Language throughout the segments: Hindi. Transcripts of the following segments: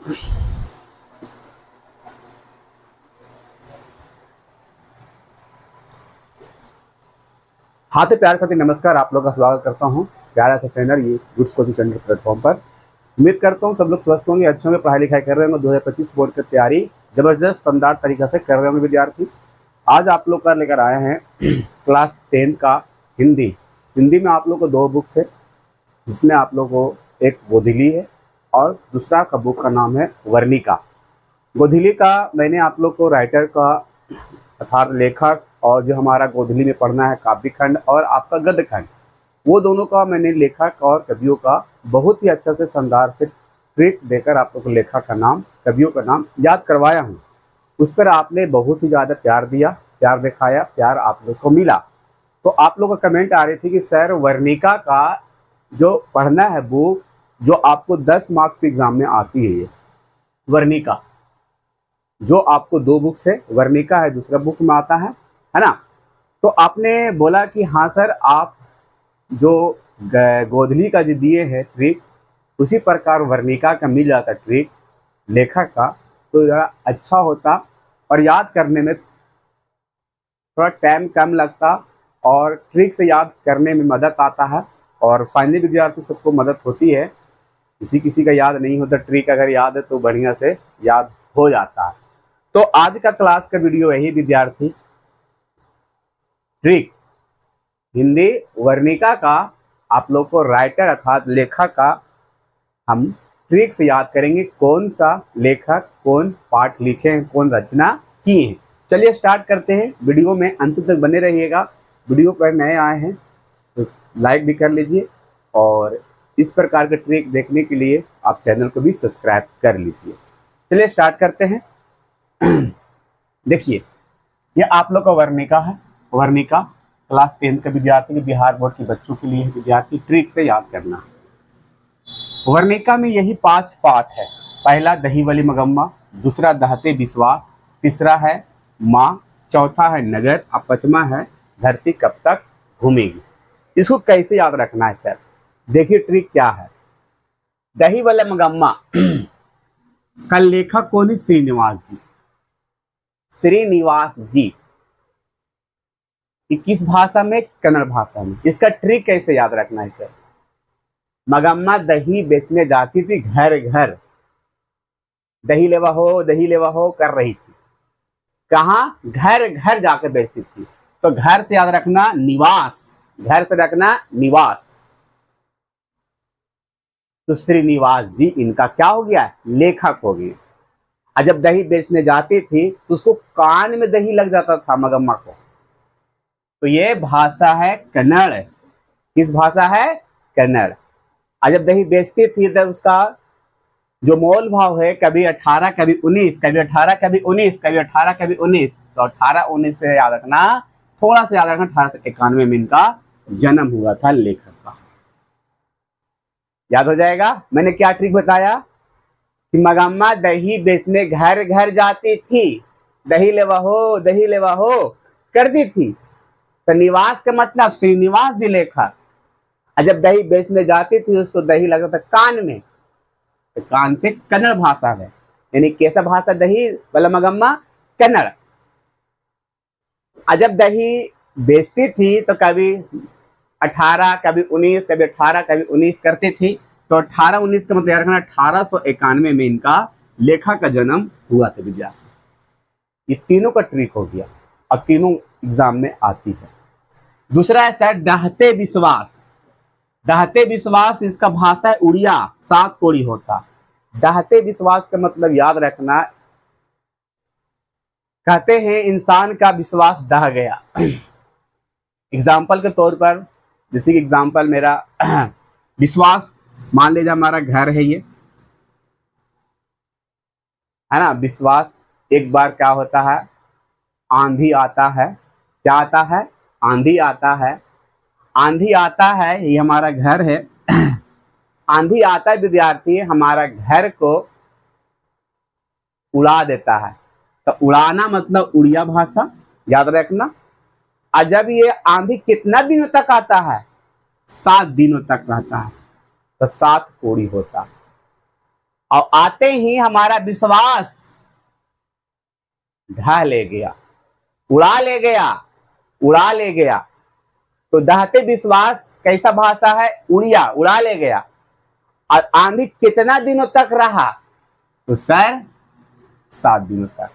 हाँ तो प्यारे साथी नमस्कार, आप लोगों का स्वागत करता हूँ प्यारा सा चैनल ये गुड्स कोचिंग सेंटर प्लेटफॉर्म पर। उम्मीद करता हूँ सब लोग स्वस्थ होंगे, अच्छे होंगे, पढ़ाई लिखाई कर रहे होंगे। 2025 बोर्ड की तैयारी जबरदस्त शानदार तरीके से कर रहे होंगे विद्यार्थी। आज आप लोग का लेकर आए हैं क्लास 10 का हिंदी। हिंदी में आप लोग को 2 बुक्स है, जिसमें आप लोग को एक गोधिली है और दूसरा का बुक का नाम है वर्णिका। गोधिली का मैंने आप लोग को राइटर का अर्थात लेखक और जो हमारा गोधली में पढ़ना है काव्य खंड और आपका गद्य खंड, वो दोनों का मैंने लेखक और कवियों का बहुत ही अच्छा से शानदार से ट्रिक देकर आप लोग को लेखक का नाम कवियों का नाम याद करवाया हूँ। उस पर आपने बहुत ही ज़्यादा प्यार दिया, प्यार दिखाया, प्यार आप लोग को मिला। तो आप लोग का कमेंट आ रही थी कि सर वर्णिका का जो पढ़ना है बुक जो आपको 10 मार्क्स एग्जाम में आती है, ये वर्णिका जो आपको 2 बुक्स है, वर्णिका है दूसरा बुक में आता है ना। तो आपने बोला कि हाँ सर आप जो गोधली का जो दिए है ट्रिक उसी प्रकार वर्णिका का मिल जाता ट्रिक लेखक का, तो ज़रा अच्छा होता और याद करने में थोड़ा टाइम कम लगता और ट्रिक से याद करने में मदद आता है। और फाइनली विद्यार्थी सबको मदद होती है, किसी किसी का याद नहीं होता, ट्रिक अगर याद है तो बढ़िया से याद हो जाता है। तो आज का क्लास का वीडियो यही विद्यार्थी, ट्रिक हिंदी वर्णिका का आप लोग को राइटर अर्थात लेखक का हम ट्रिक से याद करेंगे, कौन सा लेखक कौन पाठ लिखे हैं, कौन रचना किए हैं। चलिए स्टार्ट करते हैं, वीडियो में अंत तक बने रहिएगा। वीडियो पर नए आए हैं तो लाइक भी कर लीजिए और इस प्रकार के ट्रिक देखने के लिए आप चैनल को भी सब्सक्राइब कर लीजिए। चलिए स्टार्ट करते हैं। देखिए ये आप लोग का वर्णिका है। वर्णिका क्लास 10 के विद्यार्थी के बिहार बोर्ड के बच्चों के लिए विद्यार्थी ट्रिक से याद करना। वर्णिका में यही 5 पाठ है। पहला दही वाली मगम्मा, दूसरा दहते विश्वास, तीसरा है माँ, चौथा है नगर और पांचवा है धरती कब तक घूमेगी। इसको कैसे याद रखना है सर, देखिए ट्रिक क्या है। दही वाला मगम्मा का लेखक कौन है? श्रीनिवास जी। श्रीनिवास जी किस भाषा में? कन्नड़ भाषा में। इसका ट्रिक कैसे याद रखना है सर? मगम्मा दही बेचने जाती थी घर घर, दही लेवा हो कर रही थी। कहाँ? घर घर जाकर बेचती थी। तो घर से याद रखना निवास, घर से रखना निवास। तो श्रीनिवास जी इनका क्या हो गया? लेखक हो गए। और जब दही बेचने जाती थी तो उसको कान में दही लग जाता था मगम्मा को। तो ये भाषा है कन्नड़। किस भाषा है? कन्नड़। और जब दही बेचती थी तो उसका जो मोल भाव है कभी 18 कभी 19, कभी 18 कभी 19, कभी 18 कभी 19। तो 18-19 से याद रखना, थोड़ा सा याद रखना, 1891 में इनका जन्म हुआ था लेखक का। याद हो जाएगा। मैंने क्या ट्रिक बताया कि मगम्मा दही बेचने घर घर जाती थी, दही लेवा हो करती थी। तो निवास का मतलब श्रीनिवास जी लेखक। और जब दही बेचने जाती थी उसको दही लगा था कान में, तो कान से कन्नड़ भाषा है, यानी कैसा भाषा? दही वाला मगम्मा कन्नड़। और जब दही बेचती थी तो कभी 18 कभी 19, कभी 18 कभी 19 करती थी। तो 18-19 का मतलब याद रखना 1891 में इनका लेखक का जन्म हुआ था विद्यार्थी। ये तीनों का ट्रिक हो गया और तीनों एग्जाम में आती है। दूसरा है सर दहते विश्वास। दहते विश्वास इसका भाषा है उड़िया, 7 कोड़ी होता। दहते विश्वास का मतलब याद रखना, कहते हैं इंसान का विश्वास दह गया। एग्जाम्पल के तौर पर, जैसे कि एग्जाम्पल मेरा विश्वास, मान लीजिए हमारा घर है ये, है ना। विश्वास एक बार क्या होता है, आंधी आता है। क्या आता है? आंधी आता है। आंधी आता है, ये हमारा घर है। आंधी आता है विद्यार्थी, हमारा घर को उड़ा देता है। तो उड़ाना मतलब उड़िया भाषा, याद रखना। और जब ये आंधी कितना दिनों तक आता है? 7 दिनों तक रहता है, तो 7 कोड़ी होता है। और आते ही हमारा विश्वास ढा ले गया, उड़ा ले गया, उड़ा ले गया। तो दहते विश्वास कैसा भाषा है? उड़िया, उड़ा ले गया। और आंधी कितना दिनों तक रहा? तो सर 7 दिनों तक।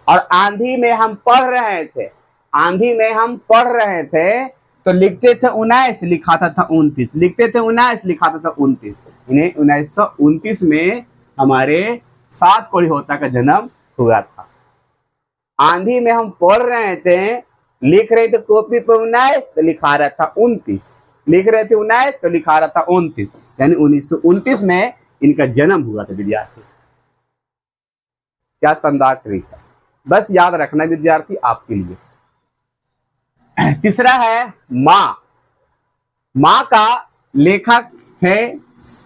और आंधी में हम पढ़ रहे थे, आंधी में हम पढ़ रहे थे तो लिखते थे 19, लिखाता था 29, लिखते थे 19, लिखाता था 29। इन्हें 1929 में हमारे 7 कोड़ी होता का जन्म हुआ था। आंधी में हम पढ़ रहे थे, लिख रहे थे कॉपी पर 19 तो लिखा रहा था 29, लिख रहे थे 19 तो लिखा रहा था 29, यानी 1929 में इनका जन्म हुआ था विद्यार्थी। क्या शानदार ट्रिक है, बस याद रखना विद्यार्थी आपके लिए। तीसरा है माँ। माँ का लेखक है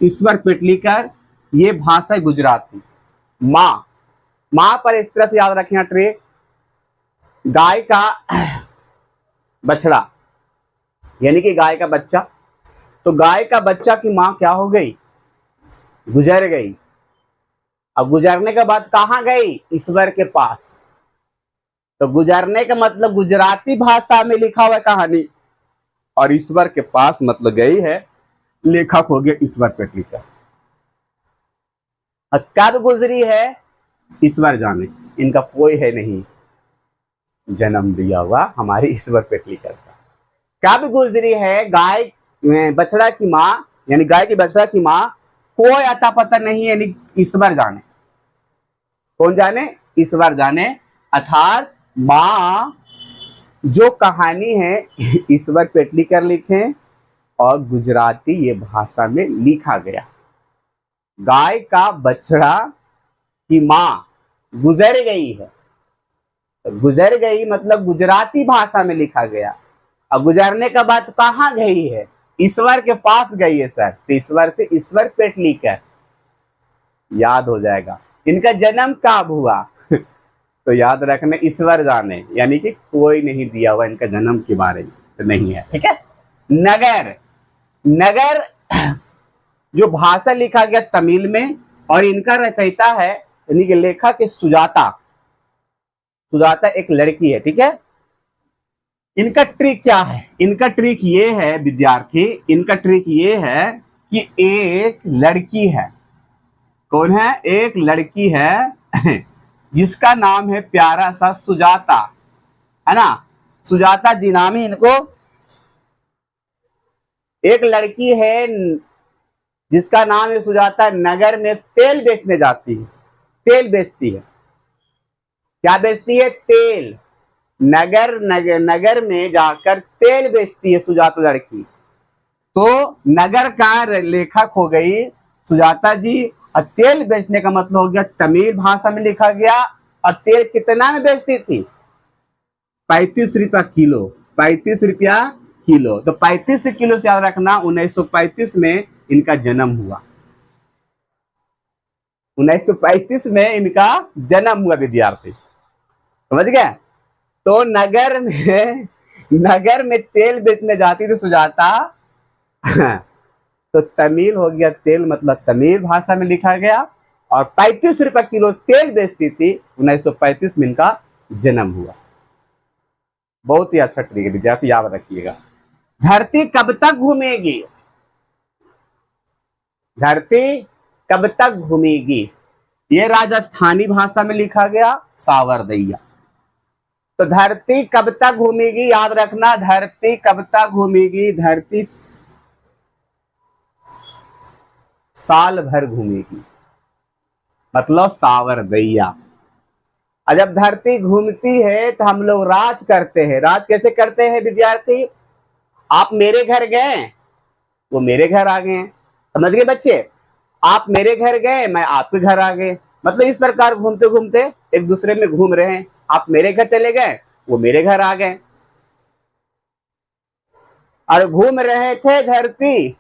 ईश्वर पेटलीकर, ये भाषा है गुजराती। माँ, माँ पर इस तरह से याद रखना ट्रिक, गाय का बछड़ा यानी कि गाय का बच्चा। तो गाय का बच्चा की माँ क्या हो गई? गुजर गई। अब गुजरने के बाद कहाँ गई? ईश्वर के पास। तो गुजरने का मतलब गुजराती भाषा में लिखा हुआ कहानी, और ईश्वर के पास मतलब गई है, लेखक हो गया ईश्वर पेटलीकर। कब गुजरी है? ईश्वर जाने, इनका कोई है नहीं जन्म दिया हुआ हमारे ईश्वर पेटलीकर का। कब गुजरी है? गाय बछड़ा की माँ, यानी गाय की बछड़ा की माँ, कोई अता पता नहीं है, यानी ईश्वर जाने। कौन जाने? ईश्वर जाने। अर्थात माँ जो कहानी है ईश्वर पेटलीकर लिखे और गुजराती ये भाषा में लिखा गया। गाय का बछड़ा की माँ गुजर गई है, गुजर गई मतलब गुजराती भाषा में लिखा गया। अब गुजरने के बाद कहाँ गई है? ईश्वर के पास गई है सर। तो ईश्वर से ईश्वर पेटलीकर, याद हो जाएगा। इनका जन्म कब हुआ? तो याद रखना ईश्वर जाने, यानी कि कोई नहीं दिया हुआ इनका जन्म के बारे में, तो नहीं है, ठीक है। नगर, नगर जो भाषा लिखा गया तमिल में, और इनका रचयिता है यानी कि लेखक है सुजाता। सुजाता एक लड़की है, ठीक है। इनका ट्रिक क्या है? इनका ट्रिक ये है विद्यार्थी, इनका ट्रिक ये है कि एक लड़की है। कौन है? एक लड़की है जिसका नाम है प्यारा सा सुजाता, है ना। सुजाता जी नाम है इनको। एक लड़की है जिसका नाम है सुजाता, नगर में तेल बेचने जाती है, तेल बेचती है। क्या बेचती है? तेल। नगर में जाकर तेल बेचती है सुजाता लड़की। तो नगर का लेखक हो गई सुजाता जी, और तेल बेचने का मतलब हो गया तमिल भाषा में लिखा गया। और तेल कितना में बेचती थी? 35 रुपया किलो, 35 रुपया किलो। तो 35 किलो से याद रखना 1935 में इनका जन्म हुआ। 1935 में इनका जन्म हुआ विद्यार्थी, समझ गए। तो नगर में तेल बेचने जाती थी सुजाता तो तमिल हो गया तेल, मतलब तमिल भाषा में लिखा गया। और 35 रुपया किलो तेल बेचती थी। 1935 में इनका जन्म हुआ। बहुत ही अच्छा ट्रिक है विद्यार्थी, याद रखिएगा। धरती कब तक घूमेगी? धरती कब तक घूमेगी, ये राजस्थानी भाषा में लिखा गया, सावरदैया। तो धरती कब तक घूमेगी, याद रखना, धरती कब तक घूमेगी? धरती साल भर घूमेगी, मतलब सावरदैया। और जब धरती घूमती है तो हम लोग राज करते हैं। राज कैसे करते हैं विद्यार्थी? आप मेरे घर गए, वो मेरे घर आ गए, समझ गए बच्चे। आप मेरे घर गए, मैं आपके घर आ गए, मतलब इस प्रकार घूमते घूमते एक दूसरे में घूम रहे हैं। आप मेरे घर चले गए, वो मेरे घर आ गए, और घूम रहे थे धरती।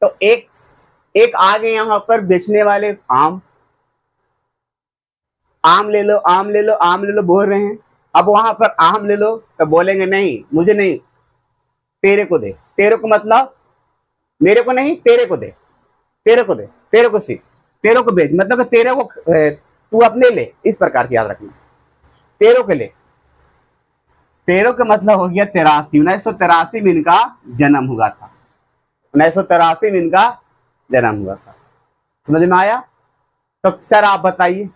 तो एक आ गए यहाँ पर बेचने वाले, आम ले लो, आम ले लो, आम ले लो बोल रहे हैं। अब वहां पर आम ले लो तो बोलेंगे नहीं, मुझे नहीं, तेरे को दे। तेरे को मतलब मेरे को नहीं, तेरे को दे। तेरे को दे, तेरे को सीख, तेरे को बेच, मतलब कि तेरे को तू अपने ले, इस प्रकार की याद रखना, तेरे को ले। तेरह का मतलब हो गया 83। 1983 में इनका जन्म हुआ था। 1983 में इनका जन्म हुआ था। समझ में आया? तो सर आप बताइए,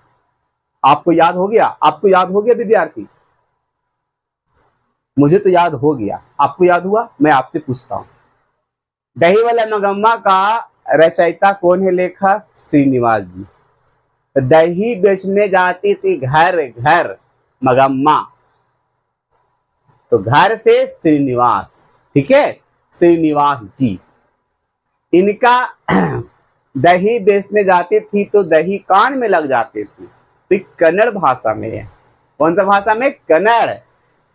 आपको याद हो गया? आपको याद हो गया विद्यार्थी? मुझे तो याद हो गया, आपको याद हुआ? मैं आपसे पूछता हूं, दही वाला मगम्मा का रचयिता कौन है? लेखक श्रीनिवास जी। दही बेचने जाती थी घर घर मगम्मा, तो घर से श्रीनिवास, ठीक है, श्रीनिवास जी। इनका दही बेचने जाती थी तो दही कान में लग जाती थी, तो कन्नड़ भाषा में है। कौन सा भाषा में? कन्नड़।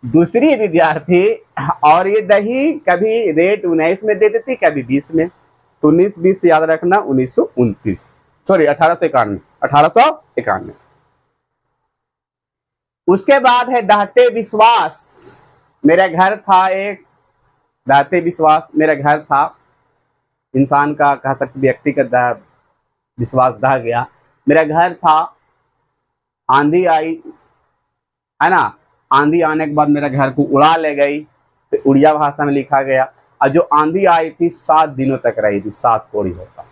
दूसरी विद्यार्थी, और ये दही कभी रेट 19 में देती थी, कभी 20 में। तो 19-20 याद रखना, 1929, सॉरी 1891, 1891। उसके बाद है दहते विश्वास। मेरा घर था एक, दहते विश्वास मेरा घर था। इंसान का कहा तक व्यक्तिगत विश्वास ढह गया। मेरा घर था, आंधी आई, है ना, आंधी आने के बाद मेरा घर को उड़ा ले गई, तो उड़िया भाषा में लिखा गया। और जो आंधी आई थी 7 दिनों तक रही थी, 7 कोड़ी होता,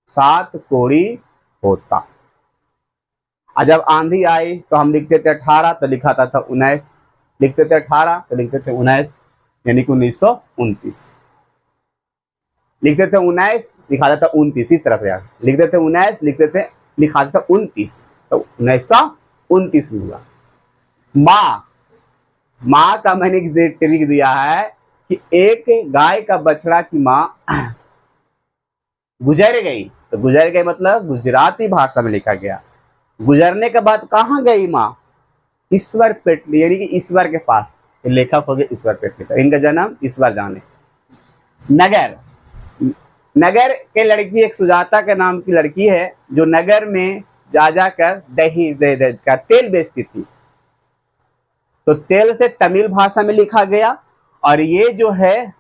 7 कोड़ी होता। और जब आंधी आई तो हम लिखते थे 18, तो लिखा था 19, लिखते थे 18 तो लिखते थे 19, यानी कि 1929। लिखते थे 19, लिखा था 29, इस तरह से यार लिखते थे 19, लिखते थे, लिखा था 29, तो 1929 में हुआ। माँ, माँ का मैंने एक ट्रिक दिया है कि एक गाय का बछड़ा की माँ गुजर गई, तो गुजर गई मतलब गुजराती भाषा में लिखा गया। गुजरने के बाद कहाँ गई माँ? ईश्वर पेटली, यानी कि ईश्वर के पास। लेखक हो गए ईश्वर पेटली का, इनका जन्म ईश्वर जाने। नगर, नगर के लड़की एक सुजाता के नाम की लड़की है, जो नगर में जा जाकर दही दे कर तेल बेचती थी। तो तेल से तमिल भाषा में लिखा गया, और ये जो है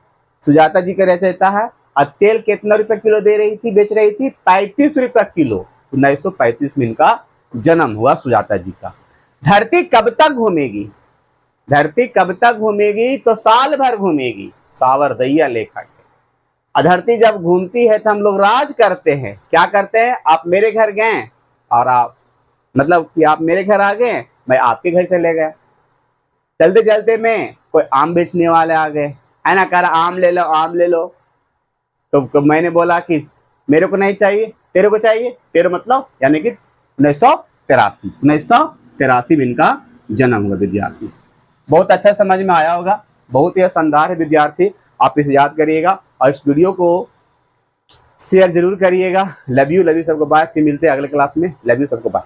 सुजाता जी का रचयिता है। और तेल कितना रुपए किलो दे रही थी, बेच रही थी? 35 रुपए किलो। 1935 में इनका जन्म हुआ सुजाता जी का। धरती कब तक घूमेगी? धरती कब तक घूमेगी? तो साल भर घूमेगी, सावरदैया लेखक। धरती जब घूमती है तो हम लोग राज करते हैं। क्या करते हैं? आप मेरे घर गए और आप, मतलब कि आप मेरे घर आ गए, मैं आपके घर चले गए। चलते चलते में कोई आम बेचने वाले आ गए, है ना, कह रहा आम ले लो, आम ले लो। तो मैंने बोला कि मेरे को नहीं चाहिए, तेरे को चाहिए। तेरे मतलब यानी कि 1983 में इनका जन्म हुआ विद्यार्थी। बहुत अच्छा समझ में आया होगा, बहुत ही शानदार है विद्यार्थी, आप इसे याद करिएगा और इस वीडियो को शेयर जरूर करिएगा। लव यू सबको, बाय। फिर मिलते हैं अगले क्लास में। लव यू सबको, बाय।